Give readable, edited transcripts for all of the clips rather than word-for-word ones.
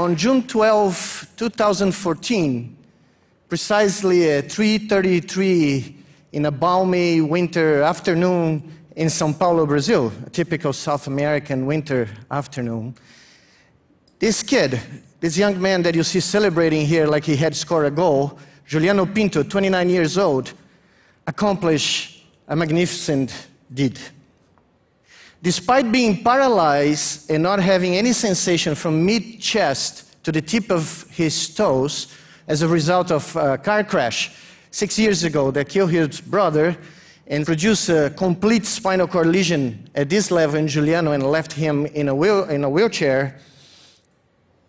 on June 12, 2014, precisely at 3:33 in a balmy winter afternoon in São Paulo, Brazil, a typical South American winter afternoon, this kid, this young man that you see celebrating here like he had scored a goal, Juliano Pinto, 29 years old, accomplished a magnificent deed. Despite being paralyzed and not having any sensation from mid-chest to the tip of his toes as a result of a car crash 6 years ago that killed his brother and produced a complete spinal cord lesion at this level in Juliano and left him in a wheelchair,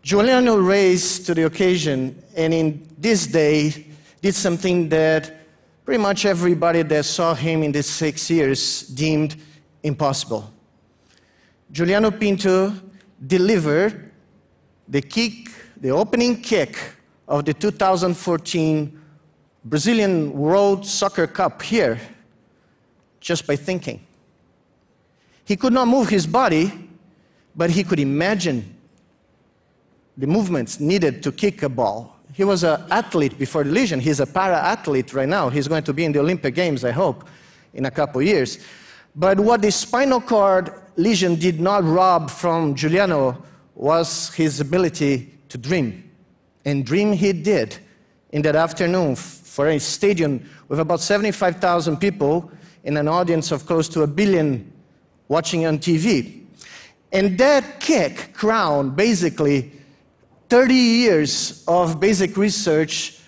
Juliano raised to the occasion and in this day did something that pretty much everybody that saw him in these 6 years deemed impossible. Juliano Pinto delivered the kick, the opening kick of the 2014 Brazilian World Soccer Cup here, just by thinking. He could not move his body, but he could imagine the movements needed to kick a ball. He was an athlete before the lesion. He's a para-athlete right now. He's going to be in the Olympic Games, I hope, in a couple years. But what the spinal cord lesion did not rob from Juliano was his ability to dream. And dream he did in that afternoon for a stadium with about 75,000 people in an audience of close to 1 billion watching on TV. And that kick crowned basically 30 years of basic research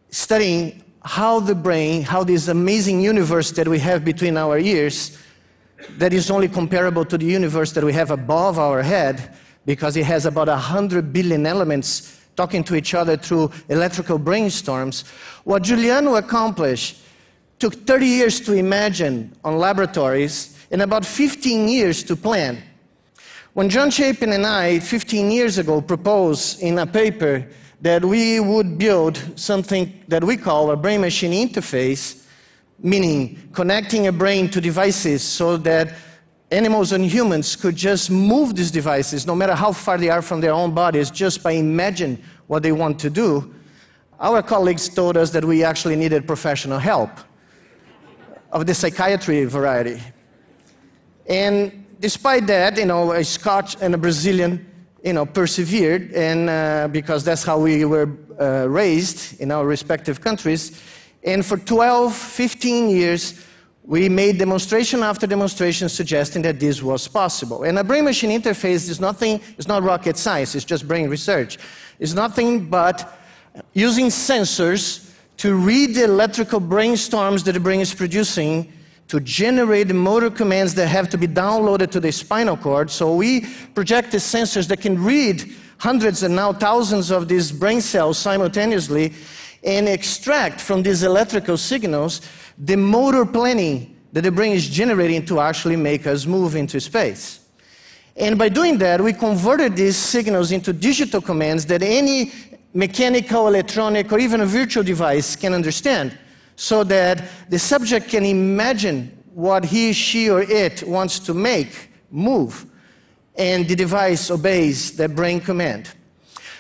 studying how the brain, how this amazing universe that we have between our ears, that is only comparable to the universe that we have above our head, because it has about 100 billion elements talking to each other through electrical brainstorms. What Juliano accomplished took 30 years to imagine on laboratories and about 15 years to plan. When John Chapin and I, 15 years ago, proposed in a paper that we would build something that we call a brain-machine interface, meaning connecting a brain to devices so that animals and humans could just move these devices, no matter how far they are from their own bodies, just by imagining what they want to do, our colleagues told us that we actually needed professional help of the psychiatry variety. And despite that, a Scotch and a Brazilian, persevered, and because that's how we were raised in our respective countries. And for 12, 15 years, we made demonstration after demonstration suggesting that this was possible. And a brain-machine interface is nothing, it's not rocket science, it's just brain research. It's nothing but using sensors to read the electrical brainstorms that the brain is producing to generate the motor commands that have to be downloaded to the spinal cord. So we project the sensors that can read hundreds and now thousands of these brain cells simultaneously and extract from these electrical signals the motor planning that the brain is generating to actually make us move into space. And by doing that, we converted these signals into digital commands that any mechanical, electronic, or even a virtual device can understand, so that the subject can imagine what he, she, or it wants to make move, and the device obeys that brain command.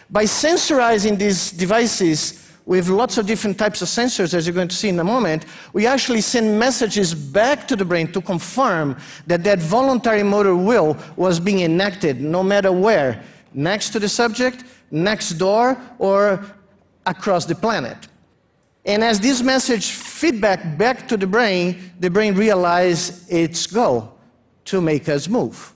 By sensorizing these devices with lots of different types of sensors, as you're going to see in a moment, we actually send messages back to the brain to confirm that that voluntary motor will was being enacted no matter where, next to the subject, next door, or across the planet. And as this message feedback back to the brain realized its goal, to make us move.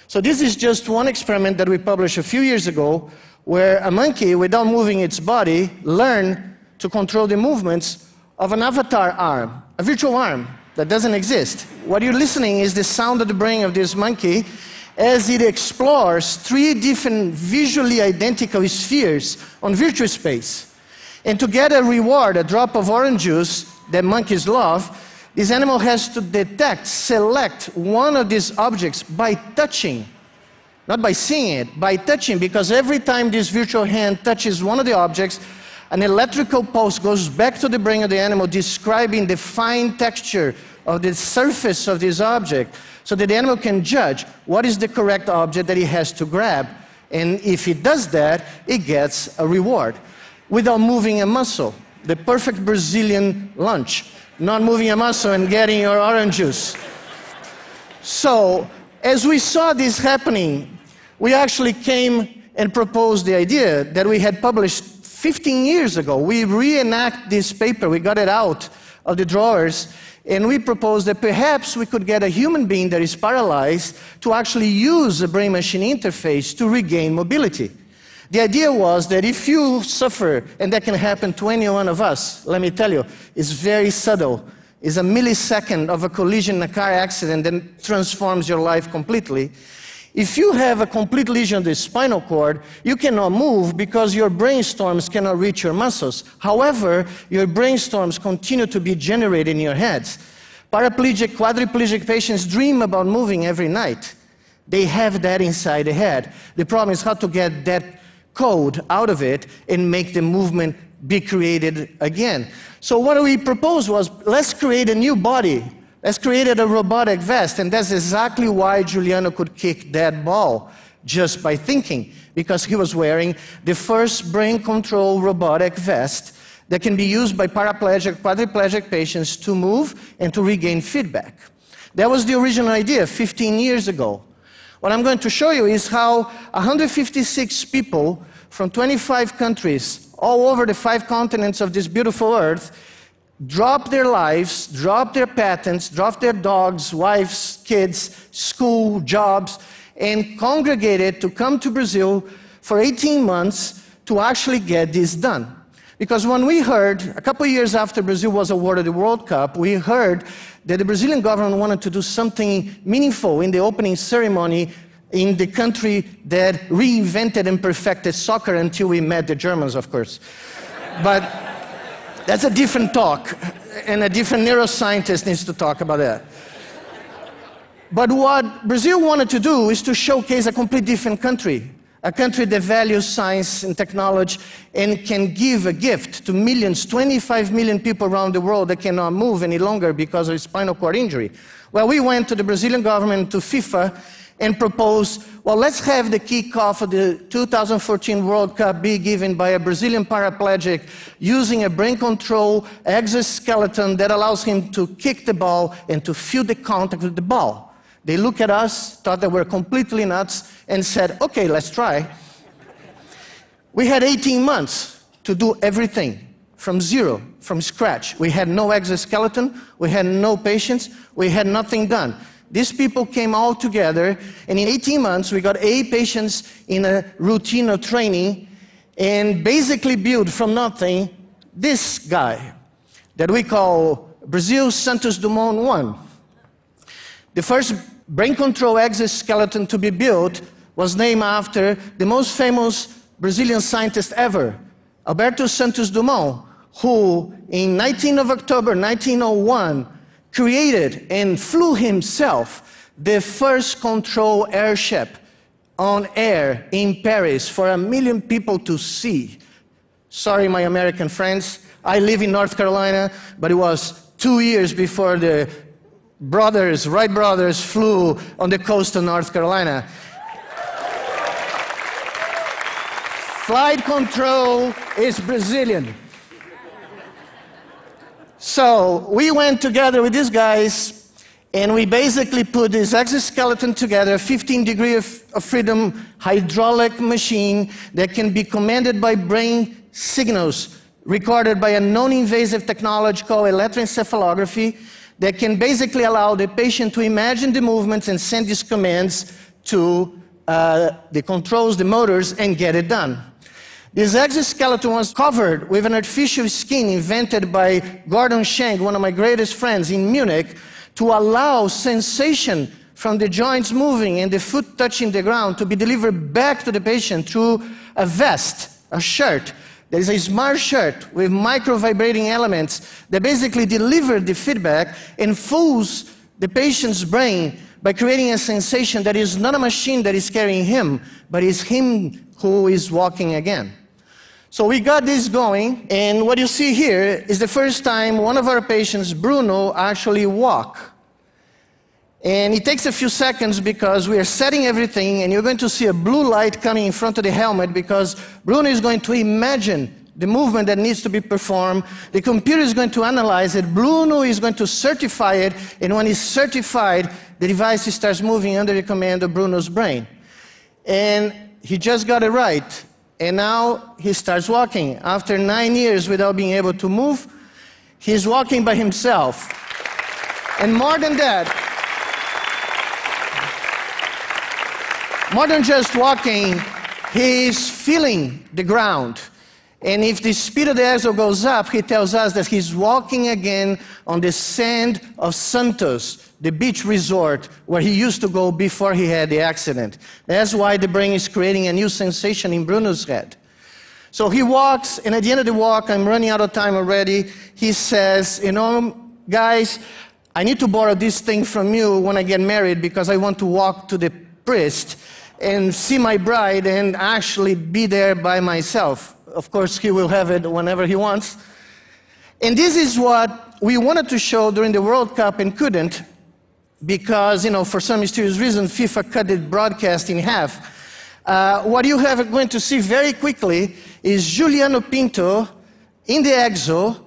So this is just one experiment that we published a few years ago, where a monkey, without moving its body, learned to control the movements of an avatar arm, a virtual arm that doesn't exist. What you're listening is the sound of the brain of this monkey as it explores 3 different visually identical spheres on virtual space. And to get a reward, a drop of orange juice that monkeys love, this animal has to detect, select one of these objects by touching. Not by seeing it, by touching, because every time this virtual hand touches one of the objects, an electrical pulse goes back to the brain of the animal describing the fine texture of the surface of this object, so that the animal can judge what is the correct object that he has to grab And if it does that, it gets a reward without moving a muscle. The perfect Brazilian lunch, not moving a muscle and getting your orange juice. So, as we saw this happening, we actually came and proposed the idea that we had published 15 years ago. We reenact this paper, we got it out of the drawers, and we proposed that perhaps we could get a human being that is paralyzed to actually use a brain-machine interface to regain mobility. The idea was that if you suffer, and that can happen to any one of us, let me tell you, it's very subtle. It's a millisecond of a collision in a car accident that transforms your life completely. If you have a complete lesion of the spinal cord, you cannot move because your brainstorms cannot reach your muscles. However, your brainstorms continue to be generated in your heads. Paraplegic, quadriplegic patients dream about moving every night. They have that inside the head. The problem is how to get that code out of it and make the movement be created again. So what we proposed was, let's create a new body. Let's create a robotic vest, and that's exactly why Juliano could kick that ball just by thinking, because he was wearing the first brain-controlled robotic vest that can be used by paraplegic, quadriplegic patients to move and to regain feedback. That was the original idea 15 years ago. What I'm going to show you is how 156 people from 25 countries, all over the 5 continents of this beautiful earth, dropped their lives, dropped their patents, dropped their dogs, wives, kids, school, jobs, and congregated to come to Brazil for 18 months to actually get this done. Because when we heard, a couple of years after Brazil was awarded the World Cup, we heard that the Brazilian government wanted to do something meaningful in the opening ceremony in the country that reinvented and perfected soccer until we met the Germans, of course. But that's a different talk, and a different neuroscientist needs to talk about that. But what Brazil wanted to do is to showcase a completely different country, a country that values science and technology and can give a gift to millions, 25 million people around the world that cannot move any longer because of spinal cord injury. Well, we went to the Brazilian government, to FIFA, and proposed, well, let's have the kickoff of the 2014 World Cup be given by a Brazilian paraplegic using a brain control exoskeleton that allows him to kick the ball and to feel the contact with the ball. They looked at us, thought that we were completely nuts, and said, okay, let's try. We had 18 months to do everything from zero, from scratch. We had no exoskeleton, we had no patients, we had nothing done. These people came all together, and in 18 months, we got 8 patients in a routine of training, and basically built from nothing this guy that we call Brazil Santos Dumont 1. The first brain control exoskeleton to be built was named after the most famous Brazilian scientist ever, Alberto Santos Dumont, who in 19 of October 1901 created and flew himself the first control airship on air in Paris for 1 million people to see. Sorry, my American friends, I live in North Carolina, but it was 2 years before the Wright brothers flew on the coast of North Carolina. Flight control is Brazilian. So we went together with these guys, and we basically put this exoskeleton together, a 15 degrees of freedom hydraulic machine that can be commanded by brain signals recorded by a non-invasive technology called electroencephalography that can basically allow the patient to imagine the movements and send these commands to the controls, the motors, and get it done. This exoskeleton was covered with an artificial skin invented by Gordon Schenck, one of my greatest friends in Munich, to allow sensation from the joints moving and the foot touching the ground to be delivered back to the patient through a vest, a shirt. There is a smart shirt with micro-vibrating elements that basically deliver the feedback and fools the patient's brain by creating a sensation that is not a machine that is carrying him, but is him who is walking again. So we got this going, and what you see here is the first time one of our patients, Bruno, actually walked. And it takes a few seconds because we are setting everything, and you're going to see a blue light coming in front of the helmet because Bruno is going to imagine the movement that needs to be performed. The computer is going to analyze it. Bruno is going to certify it, and when it's certified, the device starts moving under the command of Bruno's brain. And he just got it right. And now he starts walking. After 9 years without being able to move, he's walking by himself. And more than that, more than just walking, he's feeling the ground. And if the speed of the exo goes up, he tells us that he's walking again on the sand of Santos, the beach resort where he used to go before he had the accident. That's why the brain is creating a new sensation in Bruno's head. So he walks, and at the end of the walk, I'm running out of time already, he says, you know, guys, I need to borrow this thing from you when I get married because I want to walk to the priest and see my bride and actually be there by myself. Of course, he will have it whenever he wants. And this is what we wanted to show during the World Cup and couldn't because, you know, for some mysterious reason, FIFA cut the broadcast in half. What you have going to see very quickly is Juliano Pinto in the exo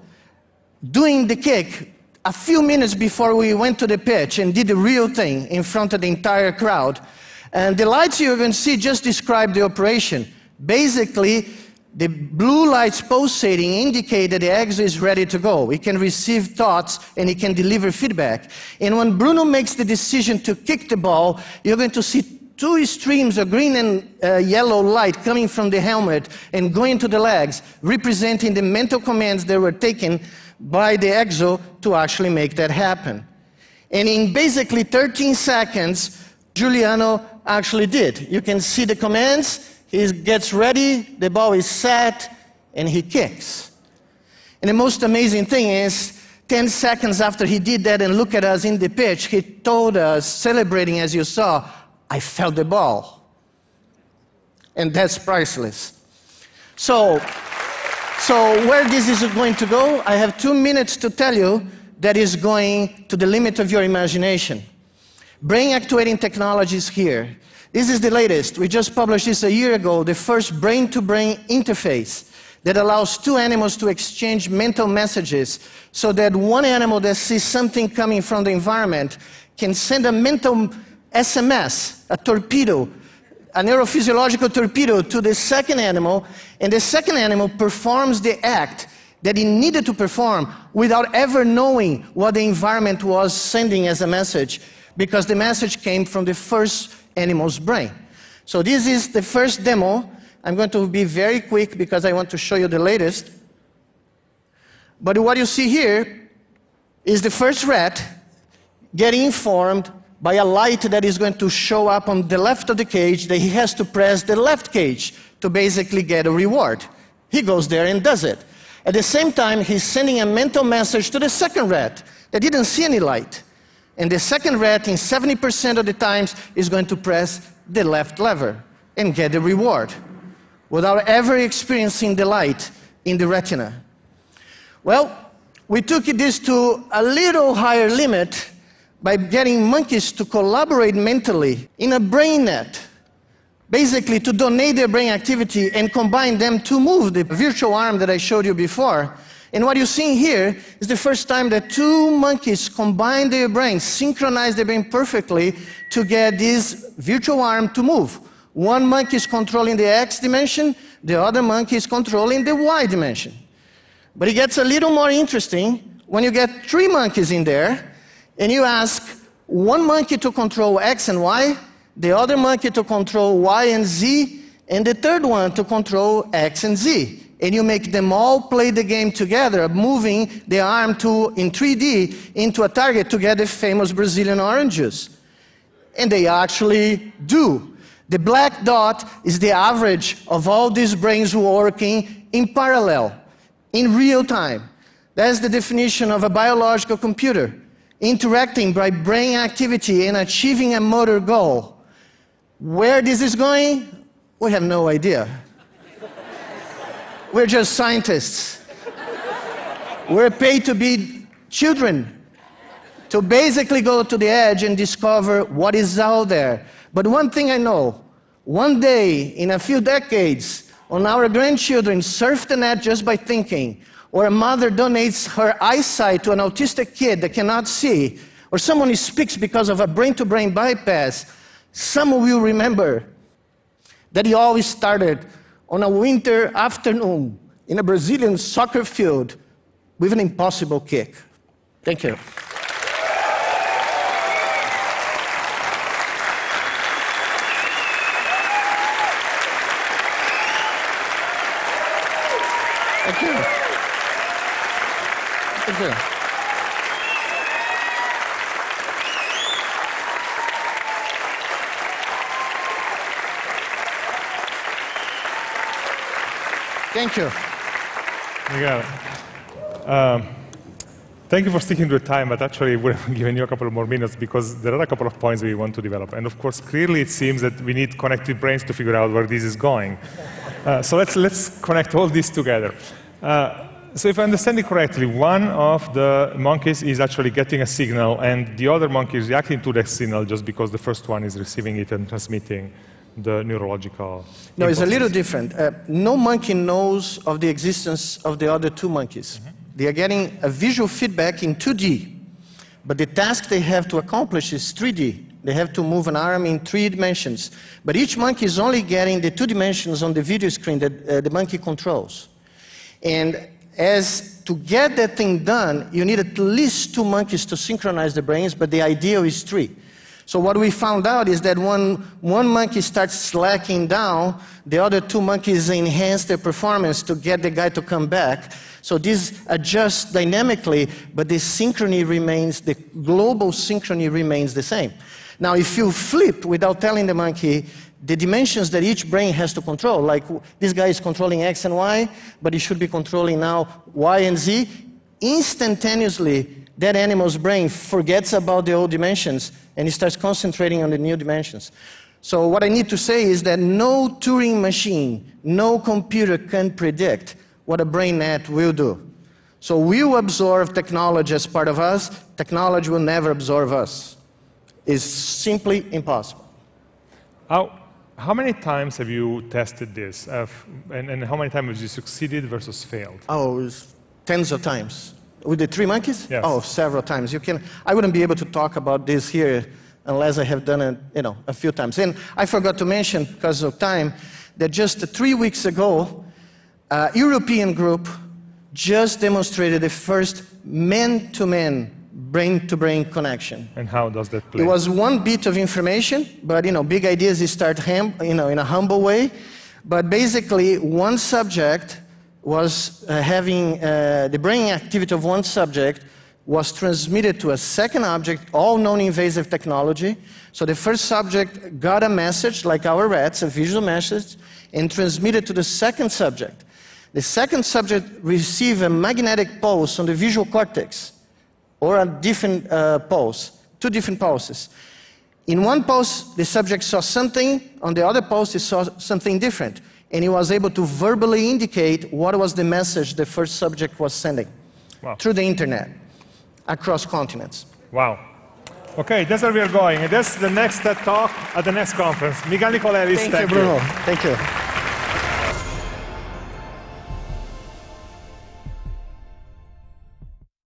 doing the kick a few minutes before we went to the pitch and did the real thing in front of the entire crowd. And the lights you're going to see just describe the operation. Basically, the blue lights pulsating indicate that the exo is ready to go. It can receive thoughts and it can deliver feedback. And when Bruno makes the decision to kick the ball, you're going to see two streams of green and yellow light coming from the helmet and going to the legs, representing the mental commands that were taken by the exo to actually make that happen. And in basically 13 seconds, Juliano actually did. You can see the commands. He gets ready, the ball is set, and he kicks. And the most amazing thing is, 10 seconds after he did that and looked at us in the pitch, he told us, celebrating as you saw, I felt the ball. And that's priceless. So where this is going to go, I have 2 minutes to tell you that is going to the limit of your imagination. Brain actuating technology is here. This is the latest. We just published this a year ago, the first brain-to-brain interface that allows two animals to exchange mental messages so that one animal that sees something coming from the environment can send a mental SMS, a torpedo, a neurophysiological torpedo to the second animal, and the second animal performs the act that it needed to perform without ever knowing what the environment was sending as a message, because the message came from the first animal's brain. So this is the first demo. I'm going to be very quick because I want to show you the latest. But what you see here is the first rat getting informed by a light that is going to show up on the left of the cage that he has to press the left cage to basically get a reward. He goes there and does it. At the same time, he's sending a mental message to the second rat that didn't see any light. And the second rat, in 70% of the times, is going to press the left lever and get the reward without ever experiencing the light in the retina. Well, we took this to a little higher limit by getting monkeys to collaborate mentally in a brain net, basically to donate their brain activity and combine them to move the virtual arm that I showed you before. And what you're seeing here is the first time that two monkeys combine their brains, synchronize their brain perfectly to get this virtual arm to move. One monkey is controlling the X dimension, the other monkey is controlling the Y dimension. But it gets a little more interesting when you get three monkeys in there and you ask one monkey to control X and Y, the other monkey to control Y and Z, and the third one to control X and Z. And you make them all play the game together, moving the arm in 3D into a target to get the famous Brazilian orange juice. And they actually do. The black dot is the average of all these brains working in parallel, in real time. That's the definition of a biological computer, interacting by brain activity and achieving a motor goal. Where this is going, we have no idea. We're just scientists. We're paid to be children, to basically go to the edge and discover what is out there. But one thing I know, one day, in a few decades, when our grandchildren surf the net just by thinking, or a mother donates her eyesight to an autistic kid that cannot see, or someone speaks because of a brain-to-brain bypass, someone will remember that he always started on a winter afternoon in a Brazilian soccer field with an impossible kick. Thank you. Thank you. Thank you. Thank you. Miguel, thank you for sticking to the time, but actually we're giving you a couple of more minutes because there are a couple of points we want to develop. And of course, clearly it seems that we need connected brains to figure out where this is going. So let's connect all this together. So if I understand it correctly, one of the monkeys is actually getting a signal, and the other monkey is reacting to that signal just because the first one is receiving it and transmitting the neurological No, impulses. it's a little different. No monkey knows of the existence of the other two monkeys. They are getting a visual feedback in 2D, but the task they have to accomplish is 3D. They have to move an arm in 3 dimensions. But each monkey is only getting the 2 dimensions on the video screen that the monkey controls. And as to get that thing done, you need at least 2 monkeys to synchronize the brains, but the ideal is 3. So what we found out is that when one monkey starts slacking down, the other 2 monkeys enhance their performance to get the guy to come back. So this adjusts dynamically, but the synchrony remains, the global synchrony remains the same. Now, if you flip without telling the monkey the dimensions that each brain has to control, like this guy is controlling X and Y, but he should be controlling now Y and Z, instantaneously, that animal's brain forgets about the old dimensions and he starts concentrating on the new dimensions. So what I need to say is that no Turing machine, no computer can predict what a brain net will do. So we will absorb technology as part of us. Technology will never absorb us. It's simply impossible. How many times have you tested this? And how many times have you succeeded versus failed? Oh, it was tens of times. With the 3 monkeys? Yes. Oh, several times. I wouldn't be able to talk about this here unless I have done it, a few times. And I forgot to mention, because of time, that just 3 weeks ago, a European group just demonstrated the first man-to-man, brain-to-brain connection. And how does that play? It was 1 bit of information, but big ideas start in a humble way. But basically, one subject was having the brain activity of one subject was transmitted to a second object, all non-invasive technology. So the first subject got a message, like our rats, a visual message, and transmitted to the second subject. The second subject received a magnetic pulse on the visual cortex, or a different pulse, 2 different pulses. In one pulse, the subject saw something, on the other pulse, he saw something different. And he was able to verbally indicate what was the message the first subject was sending. Wow. Through the internet, across continents. Wow. Okay, that's where we are going. And that's the next TED Talk at the next conference. Miguel Nicolelis, Thank you, Bruno. Thank you.